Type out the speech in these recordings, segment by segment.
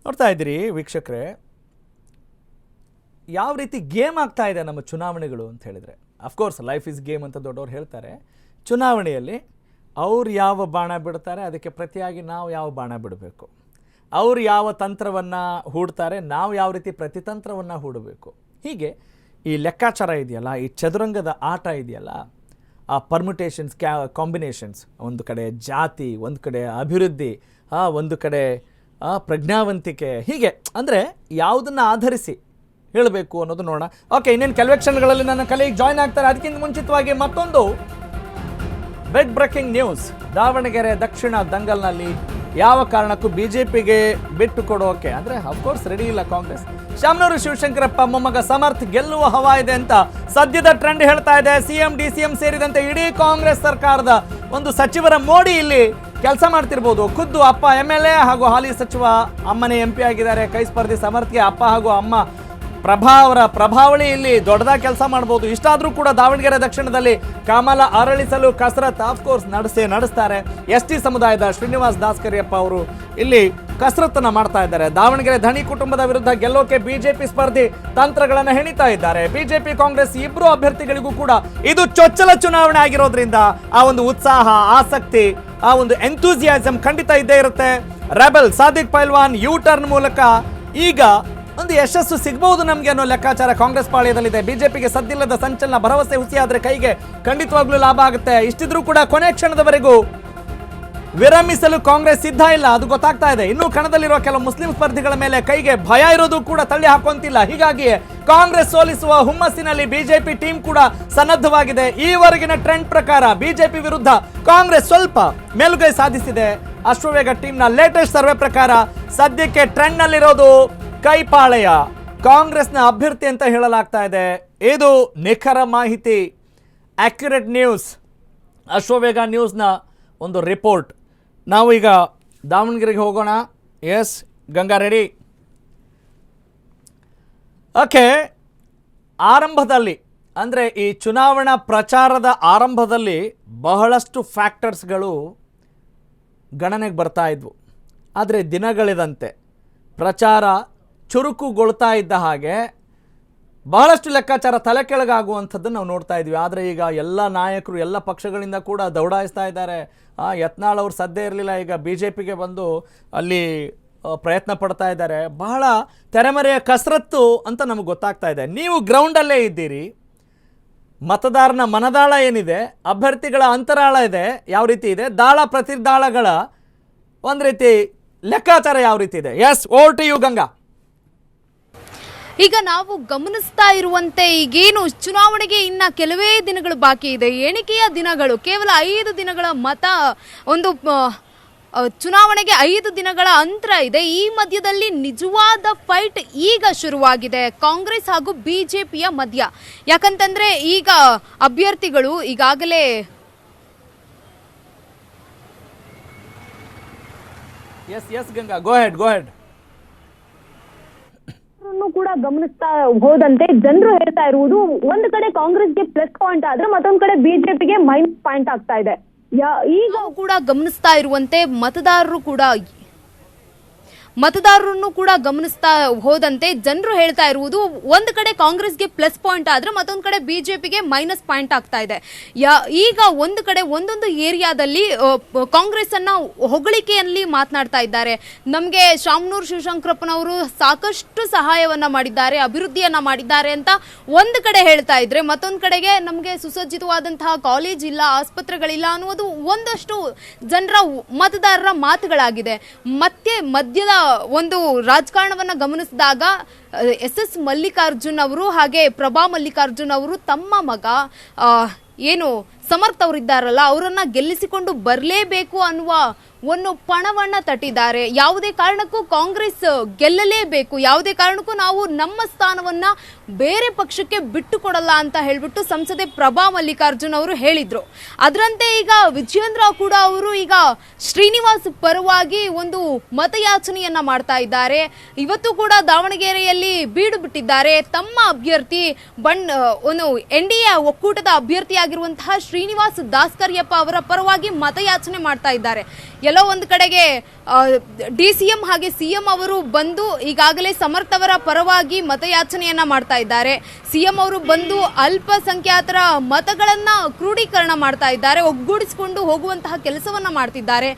ನೋಡ್ತಾ ಇದ್ದೀರಿ ವೀಕ್ಷಕರೇ, ಯಾವ ರೀತಿ ಗೇಮ್ ಆಗ್ತಾ ಇದೆ ನಮ್ಮ ಚುನಾವಣೆಗಳು ಅಂತ ಹೇಳಿದರೆ, ಅಫ್ಕೋರ್ಸ್ ಲೈಫ್ ಇಸ್ ಗೇಮ್ ಅಂತ ದೊಡ್ಡವರು ಹೇಳ್ತಾರೆ. ಚುನಾವಣೆಯಲ್ಲಿ ಅವ್ರು ಯಾವ ಬಾಣ ಬಿಡ್ತಾರೆ ಅದಕ್ಕೆ ಪ್ರತಿಯಾಗಿ ನಾವು ಯಾವ ಬಾಣ ಬಿಡಬೇಕು, ಅವ್ರು ಯಾವ ತಂತ್ರವನ್ನು ಹೂಡ್ತಾರೆ ನಾವು ಯಾವ ರೀತಿ ಪ್ರತಿತಂತ್ರವನ್ನು ಹೂಡಬೇಕು. ಹೀಗೆ ಈ ಲೆಕ್ಕಾಚಾರ ಇದೆಯಲ್ಲ, ಈ ಚದುರಂಗದ ಆಟ ಇದೆಯಲ್ಲ, ಆ ಪರ್ಮ್ಯುಟೇಷನ್ಸ್ ಕಾಂಬಿನೇಷನ್ಸ್, ಒಂದು ಕಡೆ ಜಾತಿ, ಒಂದು ಕಡೆ ಅಭಿವೃದ್ಧಿ, ಒಂದು ಕಡೆ ಪ್ರಜ್ಞಾವಂತಿಕೆ, ಹೀಗೆ ಅಂದರೆ ಯಾವುದನ್ನು ಆಧರಿಸಿ ಹೇಳಬೇಕು ಅನ್ನೋದು ನೋಡೋಣ. ಓಕೆ, ಇನ್ನೇನು ಕೆಲವೇ ಕ್ಷಣಗಳಲ್ಲಿ ನನ್ನ ಕಲೆಗೆ ಜಾಯ್ನ್ ಆಗ್ತಾರೆ. ಅದಕ್ಕಿಂತ ಮುಂಚಿತವಾಗಿ ಮತ್ತೊಂದು ಬೆಡ್ ಬ್ರೇಕಿಂಗ್ ನ್ಯೂಸ್. ದಾವಣಗೆರೆ ದಕ್ಷಿಣ ದಂಗಲ್ನಲ್ಲಿ ಯಾವ ಕಾರಣಕ್ಕೂ ಬಿಜೆಪಿಗೆ ಬಿಟ್ಟು ಕೊಡೋಕೆ ಅಂದರೆ ಅಫ್ಕೋರ್ಸ್ ರೆಡಿ ಇಲ್ಲ ಕಾಂಗ್ರೆಸ್. ಶಾಮನೂರು ಶಿವಶಂಕರಪ್ಪ ಮೊಮ್ಮಗ ಸಮರ್ಥ್ ಗೆಲ್ಲುವ ಹವಾ ಇದೆ ಅಂತ ಸದ್ಯದ ಟ್ರೆಂಡ್ ಹೇಳ್ತಾ ಇದೆ. ಸಿಎಂ ಡಿಸಿಎಂ ಸೇರಿದಂತೆ ಇಡೀ ಕಾಂಗ್ರೆಸ್ ಸರ್ಕಾರದ ಒಂದು ಸಚಿವರ ಮೋಡಿ ಇಲ್ಲಿ ಕೆಲಸ ಮಾಡ್ತಿರ್ಬೋದು. ಖುದ್ದು ಅಪ್ಪ MLA ಹಾಗೂ ಹಾಲಿ ಸಚಿವ ಅಮ್ಮನೇ MP ಆಗಿದ್ದಾರೆ. ಕೈ ಸ್ಪರ್ಧಿ ಸಮರ್ಥ್ಗೆ ಅಪ್ಪ ಹಾಗೂ ಅಮ್ಮ ಅವರ ಪ್ರಭಾವಳಿ ಇಲ್ಲಿ ದೊಡ್ಡದಾಗಿ ಕೆಲಸ ಮಾಡ್ಬೋದು. ಇಷ್ಟಾದರೂ ಕೂಡ ದಾವಣಗೆರೆ ದಕ್ಷಿಣದಲ್ಲಿ ಕಮಲ ಅರಳಿಸಲು ಕಸರತ್ ಆಫ್ಕೋರ್ಸ್ ನಡೆಸ್ತಾರೆ. ST ಸಮುದಾಯದ ಶ್ರೀನಿವಾಸ್ ದಾಸ್ಕರಿಯಪ್ಪ ಅವರು ಇಲ್ಲಿ ಕಸರತ್ತನ್ನು ಮಾಡ್ತಾ ಇದ್ದಾರೆ. ದಾವಣಗೆರೆ ಧಣಿ ಕುಟುಂಬದ ವಿರುದ್ಧ ಗೆಲ್ಲೋಕೆ ಬಿಜೆಪಿ ಸ್ಪರ್ಧಿ ತಂತ್ರಗಳನ್ನು ಹೆಣಿತಾ ಇದ್ದಾರೆ. ಬಿಜೆಪಿ ಕಾಂಗ್ರೆಸ್ ಇಬ್ಬರು ಅಭ್ಯರ್ಥಿಗಳಿಗೂ ಕೂಡ ಇದು ಚೊಚ್ಚಲ ಚುನಾವಣೆ ಆಗಿರೋದ್ರಿಂದ ಆ ಒಂದು ಉತ್ಸಾಹ, ಆಸಕ್ತಿ, ಆ ಒಂದು ಎಂಥೂಸಿಯಾಸಮ್ ಖಂಡಿತ ಇದ್ದೇ ಇರುತ್ತೆ. ರೆಬಲ್ ಸಾದಿಕ್ ಪೈಲ್ವಾನ್ ಯೂ ಟರ್ನ್ ಮೂಲಕ ಈಗ ಒಂದು ಯಶಸ್ಸು ಸಿಗಬಹುದು ನಮಗೆ ಅನ್ನೋ ಲೆಕ್ಕಾಚಾರ ಕಾಂಗ್ರೆಸ್ ಪಾಳ್ಯದಲ್ಲಿದೆ. ಬಿಜೆಪಿಗೆ ಸದ್ದಿಲ್ಲದ ಸಂಚಲನ, ಭರವಸೆ ಹುಸಿಯಾದ್ರೆ ಕೈಗೆ ಖಂಡಿತವಾಗ್ಲೂ ಲಾಭ ಆಗುತ್ತೆ. ಇಷ್ಟಿದ್ರೂ ಕೂಡ ಕೊನೆ ಕ್ಷಣದವರೆಗೂ ವಿರಮಿಸಲು ಕಾಂಗ್ರೆಸ್ ಸಿದ್ಧ ಇಲ್ಲ, ಅದು ಗೊತ್ತಾಗ್ತಾ ಇದೆ. ಇನ್ನು ಕಣದಲ್ಲಿರುವ ಕೆಲವು ಮುಸ್ಲಿಂ ಸ್ಪರ್ಧಿಗಳ ಮೇಲೆ ಕೈಗೆ ಭಯ ಇರೋದು ಕೂಡ ತಳ್ಳಿ ಹಾಕೊಂತಿಲ್ಲ. ಹೀಗಾಗಿಯೇ ಕಾಂಗ್ರೆಸ್ ಸೋಲಿಸುವ ಹುಮ್ಮಸ್ಸಿನಲ್ಲಿ ಬಿಜೆಪಿ ಟೀಮ್ ಕೂಡ ಸನ್ನದ್ಧವಾಗಿದೆ. ಈವರೆಗಿನ ಟ್ರೆಂಡ್ ಪ್ರಕಾರ ಬಿಜೆಪಿ ವಿರುದ್ಧ ಕಾಂಗ್ರೆಸ್ ಸ್ವಲ್ಪ ಮೇಲುಗೈ ಸಾಧಿಸಿದೆ. ಅಶ್ವವೇಗ ಟೀಮ್ನ ಲೇಟೆಸ್ಟ್ ಸರ್ವೆ ಪ್ರಕಾರ ಸದ್ಯಕ್ಕೆ ಟ್ರೆಂಡ್ ನಲ್ಲಿರೋದು ಕೈಪಾಳೆಯ ಕಾಂಗ್ರೆಸ್ನ ಅಭ್ಯರ್ಥಿ ಅಂತ ಹೇಳಲಾಗ್ತಾ ಇದೆ. ಇದು ನಿಖರ ಮಾಹಿತಿ, ಅಕ್ಯುರೇಟ್ ನ್ಯೂಸ್, ಅಶ್ವವೇಗ ನ್ಯೂಸ್ನ ಒಂದು ರಿಪೋರ್ಟ್. ನಾವು ಈಗ ದಾವಣಗೆರೆಗೆ ಹೋಗೋಣ. S Ganga ready? ಓಕೆ, ಆರಂಭದಲ್ಲಿ ಅಂದರೆ ಈ ಚುನಾವಣಾ ಪ್ರಚಾರದ ಆರಂಭದಲ್ಲಿ ಬಹಳಷ್ಟು ಫ್ಯಾಕ್ಟರ್ಸ್ಗಳು ಗಣನೆಗೆ ಬರ್ತಾ ಇದ್ವು. ಆದರೆ ದಿನಗಳಿದಂತೆ ಪ್ರಚಾರ ಚುರುಕುಗೊಳ್ತಾ ಇದ್ದ ಹಾಗೆ ಬಹಳಷ್ಟು ಲೆಕ್ಕಾಚಾರ ತಲೆ ಕೆಳಗಾಗುವಂಥದ್ದನ್ನು ನಾವು ನೋಡ್ತಾ ಇದ್ವಿ. ಆದರೆ ಈಗ ಎಲ್ಲ ನಾಯಕರು ಎಲ್ಲ ಪಕ್ಷಗಳಿಂದ ಕೂಡ ದೌಡಾಯಿಸ್ತಾ ಇದ್ದಾರೆ. ಯತ್ನಾಳ್ ಅವರು ಸದ್ಯ ಇರಲಿಲ್ಲ, ಈಗ BJPಗೆ ಬಂದು ಅಲ್ಲಿ ಪ್ರಯತ್ನ ಪಡ್ತಾ ಇದ್ದಾರೆ. ಬಹಳ ತೆರೆಮರೆಯ ಕಸರತ್ತು ಅಂತ ನಮಗೆ ಗೊತ್ತಾಗ್ತಾ ಇದೆ. ನೀವು ಗ್ರೌಂಡಲ್ಲೇ ಇದ್ದೀರಿ. ಮತದಾರನ ಮನದಾಳ ಏನಿದೆ, ಅಭ್ಯರ್ಥಿಗಳ ಅಂತರಾಳ ಇದೆ ಯಾವ ರೀತಿ ಇದೆ, ದಾಳ ಪ್ರತಿದಾಳಗಳ ಒಂದು ರೀತಿ ಲೆಕ್ಕಾಚಾರ ಯಾವ ರೀತಿ ಇದೆ. Yes, over to you Ganga. ಈಗ ನಾವು ಗಮನಿಸ್ತಾ ಇರುವಂತೆ ಈಗೇನು ಚುನಾವಣೆಗೆ ಇನ್ನ ಕೆಲವೇ ದಿನಗಳು ಬಾಕಿ ಇದೆ, ಎಣಿಕೆಯ ದಿನಗಳು ಕೇವಲ 5 ದಿನಗಳ ಒಂದು ಚುನಾವಣೆಗೆ 5 ದಿನಗಳ ಅಂತರ ಇದೆ. ಈ ಮಧ್ಯದಲ್ಲಿ ನಿಜವಾದ ಫೈಟ್ ಈಗ ಶುರುವಾಗಿದೆ ಕಾಂಗ್ರೆಸ್ ಹಾಗೂ ಬಿಜೆಪಿಯ ಮಧ್ಯ. ಯಾಕಂತಂದ್ರೆ ಈಗ ಅಭ್ಯರ್ಥಿಗಳು ಈಗಾಗಲೇ ಎಸ್ ಗಂಗಾ, ಗೋ ಹೆಡ್. ಕೂಡ ಗಮನಿಸ್ತಾ ಹೋದಂತೆ ಜನರು ಹೇಳ್ತಾ ಇರುವುದು, ಒಂದು ಕಡೆ ಕಾಂಗ್ರೆಸ್ಗೆ ಪ್ಲಸ್ ಪಾಯಿಂಟ್ ಆದ್ರೆ ಮತ್ತೊಂದು ಕಡೆ ಬಿಜೆಪಿಗೆ ಮೈನಸ್ ಪಾಯಿಂಟ್ ಆಗ್ತಾ ಇದೆ. ಈಗ ಕೂಡ ಗಮನಿಸ್ತಾ ಇರುವಂತೆ ಮತದಾರರನ್ನು ಕೂಡ ಗಮನಿಸ್ತಾ ಹೋದಂತೆ ಜನರು ಹೇಳ್ತಾ ಇರುವುದು, ಒಂದು ಕಡೆ ಕಾಂಗ್ರೆಸ್ಗೆ ಪ್ಲಸ್ ಪಾಯಿಂಟ್ ಆದ್ರೆ ಮತ್ತೊಂದು ಕಡೆ ಬಿಜೆಪಿಗೆ ಮೈನಸ್ ಪಾಯಿಂಟ್ ಆಗ್ತಾ ಇದೆ. ಈಗ ಒಂದು ಕಡೆ ಒಂದೊಂದು ಏರಿಯಾದಲ್ಲಿ ಕಾಂಗ್ರೆಸ್ ಅನ್ನ ಹೊಗಳಿಕೆಯಲ್ಲಿ ಮಾತನಾಡ್ತಾ ಇದ್ದಾರೆ. ನಮಗೆ ಶಾಮನೂರು ಶಿವಶಂಕರಪ್ಪನವರು ಸಾಕಷ್ಟು ಸಹಾಯವನ್ನ ಮಾಡಿದ್ದಾರೆ, ಅಭಿವೃದ್ಧಿಯನ್ನ ಮಾಡಿದ್ದಾರೆ ಅಂತ ಒಂದು ಕಡೆ ಹೇಳ್ತಾ ಇದ್ರೆ, ಮತ್ತೊಂದು ಕಡೆಗೆ ನಮಗೆ ಸುಸಜ್ಜಿತವಾದಂತಹ ಕಾಲೇಜ್ ಇಲ್ಲ, ಆಸ್ಪತ್ರೆಗಳಿಲ್ಲ ಅನ್ನುವುದು ಒಂದಷ್ಟು ಜನರ ಮತದಾರರ ಮಾತುಗಳಾಗಿದೆ. ಮತ್ತೆ ಮಧ್ಯದ ಒಂದು ರಾಜಕಾರಣವನ್ನ ಗಮನಿಸಿದಾಗ SS ಮಲ್ಲಿಕಾರ್ಜುನ್ ಅವರು ಹಾಗೆ ಪ್ರಭಾ ಮಲ್ಲಿಕಾರ್ಜುನ್ ಅವರು ತಮ್ಮ ಮಗ ಏನು ಸಮರ್ಥ್ ಅವರಿದ್ದಾರಲ್ಲ ಅವರನ್ನ ಗೆಲ್ಲಿಸಿಕೊಂಡು ಬರಲೇಬೇಕು ಅನ್ನುವ ಒಂದು ಪಣವನ್ನ ತಟ್ಟಿದ್ದಾರೆ. ಯಾವುದೇ ಕಾರಣಕ್ಕೂ ಕಾಂಗ್ರೆಸ್ ಗೆಲ್ಲಲೇಬೇಕು, ಯಾವುದೇ ಕಾರಣಕ್ಕೂ ನಾವು ನಮ್ಮ ಸ್ಥಾನವನ್ನ ಬೇರೆ ಪಕ್ಷಕ್ಕೆ ಬಿಟ್ಟು ಕೊಡಲ್ಲ ಅಂತ ಹೇಳ್ಬಿಟ್ಟು ಸಂಸದೆ ಪ್ರಭಾ ಮಲ್ಲಿಕಾರ್ಜುನ್ ಅವರು ಹೇಳಿದ್ರು. ಅದರಂತೆ ಈಗ ವಿಜಯೇಂದ್ರ ಕೂಡ ಅವರು ಈಗ ಶ್ರೀನಿವಾಸ್ ಪರವಾಗಿ ಒಂದು ಮತಯಾಚನೆಯನ್ನ ಮಾಡ್ತಾ ಇದ್ದಾರೆ. ಇವತ್ತು ಕೂಡ ದಾವಣಗೆರೆಯಲ್ಲಿ ಬೀಡು ಬಿಟ್ಟಿದ್ದಾರೆ. ತಮ್ಮ ಅಭ್ಯರ್ಥಿ ಒಂದು NDA ಒಕ್ಕೂಟದ ಅಭ್ಯರ್ಥಿಯಾಗಿರುವಂತಹ ಶ್ರೀನಿವಾಸ್ ದಾಸ್ಕರಿಯಪ್ಪ ಅವರ ಪರವಾಗಿ ಮತಯಾಚನೆ ಮಾಡ್ತಾ ಇದ್ದಾರೆ. ಎಲ್ಲೋ ಒಂದು ಕಡೆಗೆ DCM ಹಾಗೆ CM ಅವರು ಬಂದು ಈಗಾಗಲೇ ಸಮರ್ಥ ಅವರ ಪರವಾಗಿ ಮತಯಾಚನೆಯನ್ನ ಮಾಡ್ತಾ ಇದ್ದಾರೆ. CM ಅವರು ಬಂದು ಅಲ್ಪಸಂಖ್ಯಾತರ ಮತಗಳನ್ನ ಕ್ರೋಢೀಕರಣ ಮಾಡ್ತಾ ಇದ್ದಾರೆ, ಒಗ್ಗೂಡಿಸಿಕೊಂಡು ಹೋಗುವಂತಹ ಕೆಲಸವನ್ನ ಮಾಡ್ತಿದ್ದಾರೆ.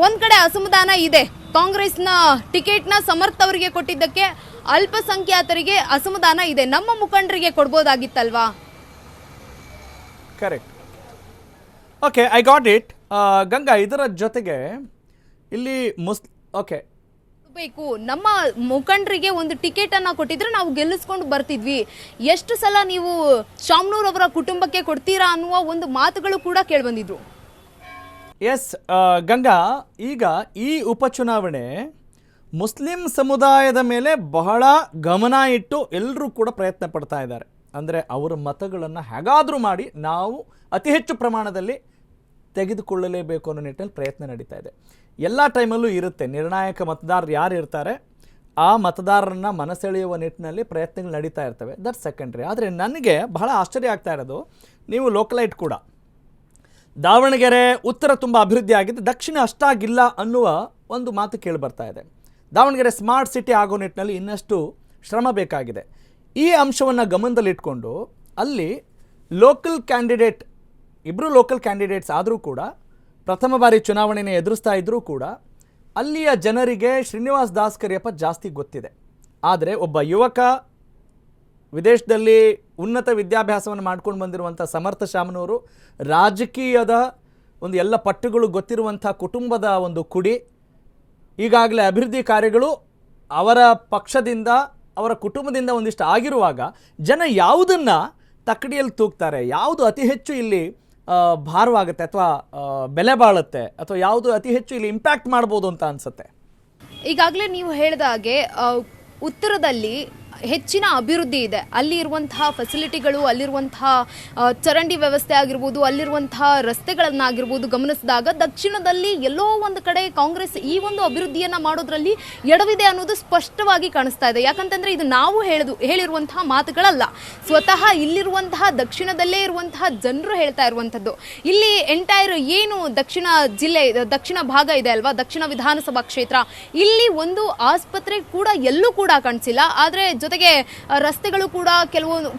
ಒಂದ್ ಕಡೆ ಅಸಮಾಧಾನ ಇದೆ, ಕಾಂಗ್ರೆಸ್ನ ಟಿಕೆಟ್ನ ಸಮರ್ಥ ಅವರಿಗೆ ಕೊಟ್ಟಿದ್ದಕ್ಕೆ ಅಲ್ಪಸಂಖ್ಯಾತರಿಗೆ ಅಸಮಾಧಾನ ಇದೆ. ನಮ್ಮ ಮುಖಂಡರಿಗೆ ಕೊಡ್ಬೋದಾಗಿತ್ತಲ್ವಾ? Correct. Okay, I got it. Ganga, ಇದರ ಜೊತೆಗೆ ಇಲ್ಲಿ ಓಕೆ ಬೇಕು, ನಮ್ಮ ಮುಖಂಡರಿಗೆ ಒಂದು ಟಿಕೆಟ್ ಅನ್ನ ಕೊಟ್ಟಿದ್ರೆ ನಾವು ಗೆಲ್ಲಿಸ್ಕೊಂಡು ಬರ್ತಿದ್ವಿ. ಎಷ್ಟು ಸಲ ನೀವು ಶಾಮನೂರ್ ಅವರ ಕುಟುಂಬಕ್ಕೆ ಕೊಡ್ತೀರಾ ಅನ್ನುವ ಒಂದು ಮಾತುಗಳು ಕೂಡ ಕೇಳಿಬಂದಿದ್ರು. ಎಸ್ ಗಂಗಾ, ಈಗ ಈ ಉಪಚುನಾವಣೆ ಮುಸ್ಲಿಂ ಸಮುದಾಯದ ಮೇಲೆ ಬಹಳ ಗಮನ ಇಟ್ಟು ಎಲ್ಲರೂ ಕೂಡ ಪ್ರಯತ್ನ ಪಡ್ತಾ ಇದ್ದಾರೆ. ಅಂದರೆ ಅವರ ಮತಗಳನ್ನು ಹೇಗಾದರೂ ಮಾಡಿ ನಾವು ಅತಿ ಹೆಚ್ಚು ಪ್ರಮಾಣದಲ್ಲಿ ತೆಗೆದುಕೊಳ್ಳಲೇಬೇಕು ಅನ್ನೋ ನಿಟ್ಟಿನಲ್ಲಿ ಪ್ರಯತ್ನ ನಡೀತಾ ಇದೆ. ಎಲ್ಲ ಟೈಮಲ್ಲೂ ಇರುತ್ತೆ, ನಿರ್ಣಾಯಕ ಮತದಾರರು ಯಾರು ಇರ್ತಾರೆ ಆ ಮತದಾರರನ್ನು ಮನಸೆಳೆಯುವ ನಿಟ್ಟಿನಲ್ಲಿ ಪ್ರಯತ್ನಗಳು ನಡೀತಾ ಇರ್ತವೆ. That secondary. ಆದರೆ ನನಗೆ ಬಹಳ ಆಶ್ಚರ್ಯ ಆಗ್ತಾ ಇರೋದು, ನೀವು ಲೋಕಲೈಟ್ ಕೂಡ ದಾವಣಗೆರೆ ಉತ್ತರ ತುಂಬ ಅಭಿವೃದ್ಧಿ ಆಗಿದೆ, ದಕ್ಷಿಣ ಅಷ್ಟಾಗಿಲ್ಲ ಅನ್ನುವ ಒಂದು ಮಾತು ಕೇಳಿ ಬರ್ತಾ ಇದೆ. ದಾವಣಗೆರೆ ಸ್ಮಾರ್ಟ್ ಸಿಟಿ ಆಗೋ ನಿಟ್ಟಿನಲ್ಲಿ ಇನ್ನಷ್ಟು ಶ್ರಮ ಬೇಕಾಗಿದೆ. ಈ ಅಂಶವನ್ನು ಗಮನದಲ್ಲಿಟ್ಕೊಂಡು ಅಲ್ಲಿ ಲೋಕಲ್ ಕ್ಯಾಂಡಿಡೇಟ್, ಇಬ್ಬರು ಲೋಕಲ್ ಕ್ಯಾಂಡಿಡೇಟ್ಸ್ ಆದರೂ ಕೂಡ ಪ್ರಥಮ ಬಾರಿ ಚುನಾವಣೆಯನ್ನು ಎದುರಿಸ್ತಾ ಇದ್ದರೂ ಕೂಡ ಅಲ್ಲಿಯ ಜನರಿಗೆ ಶ್ರೀನಿವಾಸ್ ದಾಸ್ ಕರಿಯಪ್ಪ ಜಾಸ್ತಿ ಗೊತ್ತಿದೆ. ಆದರೆ ಒಬ್ಬ ಯುವಕ, ವಿದೇಶದಲ್ಲಿ ಉನ್ನತ ವಿದ್ಯಾಭ್ಯಾಸವನ್ನು ಮಾಡ್ಕೊಂಡು ಬಂದಿರುವಂಥ ಸಮರ್ಥ ಶಾಮನೂರು, ರಾಜಕೀಯದ ಒಂದು ಎಲ್ಲ ಪಟ್ಟುಗಳು ಗೊತ್ತಿರುವಂಥ ಕುಟುಂಬದ ಒಂದು ಕುಡಿ, ಈಗಾಗಲೇ ಅಭಿವೃದ್ಧಿ ಕಾರ್ಯಗಳು ಅವರ ಪಕ್ಷದಿಂದ ಅವರ ಕುಟುಂಬದಿಂದ ಒಂದಿಷ್ಟು ಆಗಿರುವಾಗ ಜನ ಯಾವುದನ್ನು ತಕ್ಕಡಿಯಲ್ಲಿ ತೂಗ್ತಾರೆ, ಯಾವುದು ಅತಿ ಹೆಚ್ಚು ಇಲ್ಲಿ ಭಾರವಾಗುತ್ತೆ ಅಥವಾ ಬೆಲೆ ಬಾಳುತ್ತೆ ಅಥವಾ ಯಾವುದು ಅತಿ ಹೆಚ್ಚು ಇಲ್ಲಿ ಇಂಪ್ಯಾಕ್ಟ್ ಮಾಡ್ಬೋದು ಅಂತ ಅನಿಸುತ್ತೆ? ಈಗಾಗಲೇ ನೀವು ಹೇಳಿದ ಹಾಗೆ ಉತ್ತರದಲ್ಲಿ ಹೆಚ್ಚಿನ ಅಭಿವೃದ್ಧಿ ಇದೆ. ಅಲ್ಲಿ ಇರುವಂತಹ ಫೆಸಿಲಿಟಿಗಳು, ಅಲ್ಲಿರುವಂತಹ ಚರಂಡಿ ವ್ಯವಸ್ಥೆ ಆಗಿರ್ಬೋದು, ಅಲ್ಲಿರುವಂತಹ ರಸ್ತೆಗಳನ್ನಾಗಿರ್ಬೋದು ಗಮನಿಸಿದಾಗ ದಕ್ಷಿಣದಲ್ಲಿ ಎಲ್ಲೋ ಒಂದು ಕಡೆ ಕಾಂಗ್ರೆಸ್ ಈ ಒಂದು ಅಭಿವೃದ್ಧಿಯನ್ನು ಮಾಡೋದ್ರಲ್ಲಿ ಎಡವಿದೆ ಅನ್ನೋದು ಸ್ಪಷ್ಟವಾಗಿ ಕಾಣಿಸ್ತಾ ಇದೆ. ಯಾಕಂತಂದರೆ ಇದು ನಾವು ಹೇಳಿರುವಂತಹ ಮಾತುಗಳಲ್ಲ, ಸ್ವತಃ ಇಲ್ಲಿರುವಂತಹ ದಕ್ಷಿಣದಲ್ಲೇ ಇರುವಂತಹ ಜನರು ಹೇಳ್ತಾ ಇರುವಂಥದ್ದು. ಇಲ್ಲಿ ಎಂಟೈರ್ ಏನು ದಕ್ಷಿಣ ಜಿಲ್ಲೆ, ದಕ್ಷಿಣ ಭಾಗ ಇದೆ ಅಲ್ವಾ, ದಕ್ಷಿಣ ವಿಧಾನಸಭಾ ಕ್ಷೇತ್ರ, ಇಲ್ಲಿ ಒಂದು ಆಸ್ಪತ್ರೆ ಕೂಡ ಎಲ್ಲೂ ಕೂಡ ಕಾಣಿಸಿಲ್ಲ. ಆದರೆ ಜೊತೆಗೆ ರಸ್ತೆಗಳು ಕೂಡ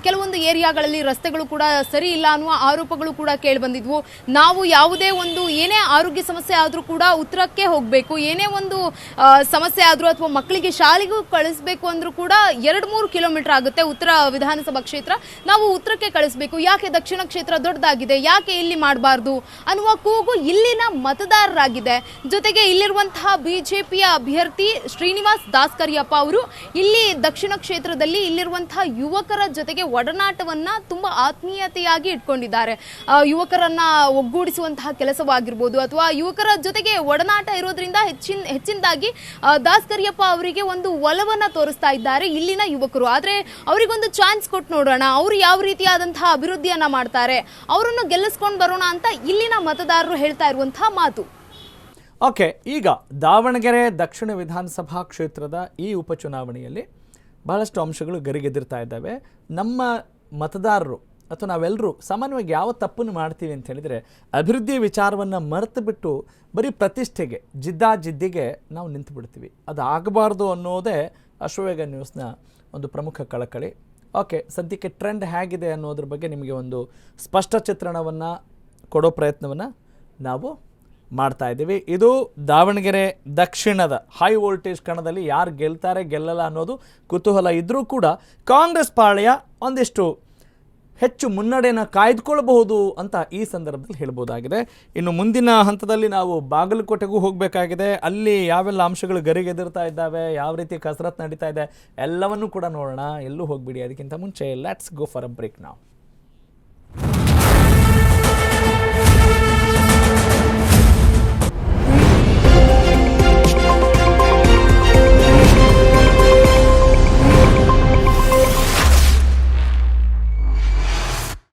ಕೆಲವೊಂದು ಏರಿಯಾಗಳಲ್ಲಿ ರಸ್ತೆಗಳು ಕೂಡ ಸರಿ ಇಲ್ಲ ಅನ್ನುವ ಆರೋಪಗಳು ಕೂಡ ಕೇಳಿ ಬಂದಿದ್ವು. ನಾವು ಯಾವುದೇ ಒಂದು ಏನೇ ಆರೋಗ್ಯ ಸಮಸ್ಯೆ ಆದರೂ ಕೂಡ ಉತ್ತರಕ್ಕೆ ಹೋಗಬೇಕು, ಏನೇ ಒಂದು ಸಮಸ್ಯೆ ಆದರೂ ಅಥವಾ ಮಕ್ಕಳಿಗೆ ಶಾಲೆಗೂ ಕಳಿಸ್ಬೇಕು ಅಂದ್ರೂ ಕೂಡ 2-3 ಕಿಲೋಮೀಟರ್ ಆಗುತ್ತೆ ಉತ್ತರ ವಿಧಾನಸಭಾ ಕ್ಷೇತ್ರ, ನಾವು ಉತ್ತರಕ್ಕೆ ಕಳಿಸ್ಬೇಕು. ಯಾಕೆ ದಕ್ಷಿಣ ಕ್ಷೇತ್ರ ದೊಡ್ಡದಾಗಿದೆ, ಯಾಕೆ ಇಲ್ಲಿ ಮಾಡಬಾರ್ದು ಅನ್ನುವ ಕೂಗು ಇಲ್ಲಿನ ಮತದಾರರಾಗಿದೆ. ಜೊತೆಗೆ ಇಲ್ಲಿರುವಂತಹ ಬಿಜೆಪಿಯ ಅಭ್ಯರ್ಥಿ ಶ್ರೀನಿವಾಸ್ ದಾಸ್ ಕರಿಯಪ್ಪ ಅವರು ಇಲ್ಲಿ ದಕ್ಷಿಣ ಕ್ಷೇತ್ರದಲ್ಲಿ ಇಲ್ಲಿರುವಂತಹ ಯುವಕರ ಜೊತೆಗೆ ಒಡನಾಟವನ್ನ ತುಂಬಾ ಆತ್ಮೀಯತೆಯಾಗಿ ಇಟ್ಕೊಂಡಿದ್ದಾರೆ. ಯುವಕರನ್ನ ಒಗ್ಗೂಡಿಸುವಂತಹ ಕೆಲಸವಾಗಿರ್ಬೋದು ಅಥವಾ ಯುವಕರ ಜೊತೆಗೆ ಒಡನಾಟ ಇರೋದ್ರಿಂದ ಹೆಚ್ಚಿನದಾಗಿ ದಾಸ್ ಕರಿಯಪ್ಪ ಅವರಿಗೆ ಒಂದು ಒಲವನ್ನ ತೋರಿಸ್ತಾ ಇದ್ದಾರೆ ಇಲ್ಲಿನ ಯುವಕರು. ಆದ್ರೆ ಅವರಿಗೊಂದು ಚಾನ್ಸ್ ಕೊಟ್ಟು ನೋಡೋಣ, ಅವರು ಯಾವ ರೀತಿಯಾದಂತಹ ಅಭಿವೃದ್ಧಿಯನ್ನ ಮಾಡ್ತಾರೆ, ಅವರನ್ನು ಗೆಲ್ಲಿಸ್ಕೊಂಡು ಬರೋಣ ಅಂತ ಇಲ್ಲಿನ ಮತದಾರರು ಹೇಳ್ತಾ ಇರುವಂತಹ ಮಾತು. ಓಕೆ, ಈಗ ದಾವಣಗೆರೆ ದಕ್ಷಿಣ ವಿಧಾನಸಭಾ ಕ್ಷೇತ್ರದ ಈ ಉಪಚುನಾವಣೆಯಲ್ಲಿ ಬಹಳಷ್ಟು ಅಂಶಗಳು ಗರಿಗೆದಿರ್ತಾ ಇದ್ದಾವೆ. ನಮ್ಮ ಮತದಾರರು ಅಥವಾ ನಾವೆಲ್ಲರೂ ಸಾಮಾನ್ಯವಾಗಿ ಯಾವ ತಪ್ಪನ್ನು ಮಾಡ್ತೀವಿ ಅಂತ ಹೇಳಿದರೆ, ಅಭಿವೃದ್ಧಿ ವಿಚಾರವನ್ನು ಮರೆತು ಬಿಟ್ಟು ಬರೀ ಪ್ರತಿಷ್ಠೆಗೆ, ಜಿದ್ದಿಗೆ ನಾವು ನಿಂತು ಬಿಡ್ತೀವಿ. ಅದು ಆಗಬಾರ್ದು ಅನ್ನೋದೇ ಅಶ್ವವೇಗ ನ್ಯೂಸ್ನ ಒಂದು ಪ್ರಮುಖ ಕಳಕಳಿ. ಓಕೆ, ಸದ್ಯಕ್ಕೆ ಟ್ರೆಂಡ್ ಹೇಗಿದೆ ಅನ್ನೋದ್ರ ಬಗ್ಗೆ ನಿಮಗೆ ಒಂದು ಸ್ಪಷ್ಟ ಚಿತ್ರಣವನ್ನು ಕೊಡೋ ಪ್ರಯತ್ನವನ್ನು ನಾವು ಮಾಡ್ತಾ ಇದ್ದೀವಿ. ಇದು ದಾವಣಗೆರೆ ದಕ್ಷಿಣದ ಹೈ ವೋಲ್ಟೇಜ್ ಕಣದಲ್ಲಿ ಯಾರು ಗೆಲ್ತಾರೆ ಗೆಲ್ಲಲ್ಲ ಅನ್ನೋದು ಕುತೂಹಲ ಇದ್ದರೂ ಕೂಡ ಕಾಂಗ್ರೆಸ್ ಪಾಳ್ಯ ಒಂದಿಷ್ಟು ಹೆಚ್ಚು ಮುನ್ನಡೆಯನ್ನು ಕಾಯ್ದುಕೊಳ್ಳಬಹುದು ಅಂತ ಈ ಸಂದರ್ಭದಲ್ಲಿ ಹೇಳ್ಬೋದಾಗಿದೆ. ಇನ್ನು ಮುಂದಿನ ಹಂತದಲ್ಲಿ ನಾವು ಬಾಗಲಕೋಟೆಗೂ ಹೋಗಬೇಕಾಗಿದೆ. ಅಲ್ಲಿ ಯಾವೆಲ್ಲ ಅಂಶಗಳು ಗರಿಗೆದಿರ್ತಾ ಇದ್ದಾವೆ, ಯಾವ ರೀತಿ ಕಸರತ್ತು ನಡೀತಾ ಇದೆ, ಎಲ್ಲವನ್ನೂ ಕೂಡ ನೋಡೋಣ. ಎಲ್ಲೂ ಹೋಗ್ಬಿಡಿ. ಅದಕ್ಕಿಂತ ಮುಂಚೆ let's go for a break ನಾವು.